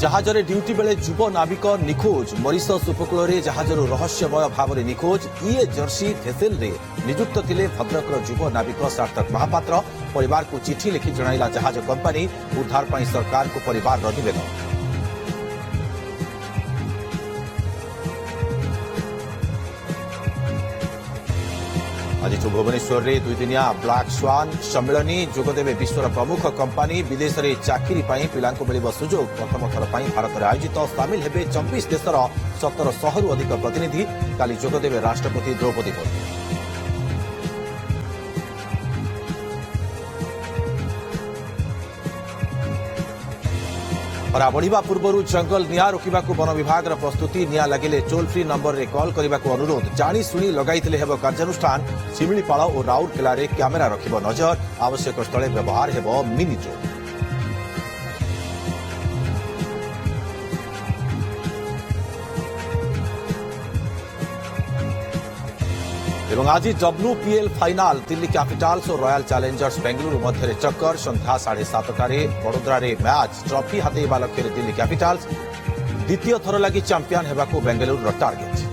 जहाजरे duty बेले युव नाविक निखोज Mauritius उपकूल में जहाजर रहस्यमय भाव में निखोज ये जर्सी भेसेल रे नियुक्त थिले भद्रकर युव नाविक सार्थक महापात्र परिवार को चिठी लिखि जणाइला जहाज कंपनी उद्धार पर सरकार को परिवार निवेदन। आज भुवनेश्वर में दुईदिनिया ब्लैक स्वान सम्मेलनी जोगदेवे विश्वर प्रमुख कंपानी विदेश में चाकरी पिला मिल सुजोग प्रथम थर भारत में आयोजित सामिल हेबे 24 देशर 1700 अधिक प्रतिनिधि काली जोगदेवे राष्ट्रपति द्रौपदी मुर्मू। खरा बढ़िबा पूर्व जंगल निया रोकवा वन विभाग प्रस्तुति निया लगिले टोल फ्री नंबर रे कॉल करने को अनुरोध जानी शुणी लगाई हेब कार्यानुष्ठान शिमिलीपाल और राउरकेला रे कैमेरा रखिब नजर आवश्यक स्थले व्यवहार हेब मिनी ड्रोन। एवं आज WPL फाइनाल दिल्ली कैपिटल्स और रॉयल चैलेंजर्स बेंगलुरु मध्य चक्कर संध्या 7:30 वडोदरा रे मैच ट्रॉफी हातेइबा लक्ष्य दिल्ली कैपिटल्स द्वितीय थर लगी चैंपियन हेबाकू बेंगलुरु टार्गेट।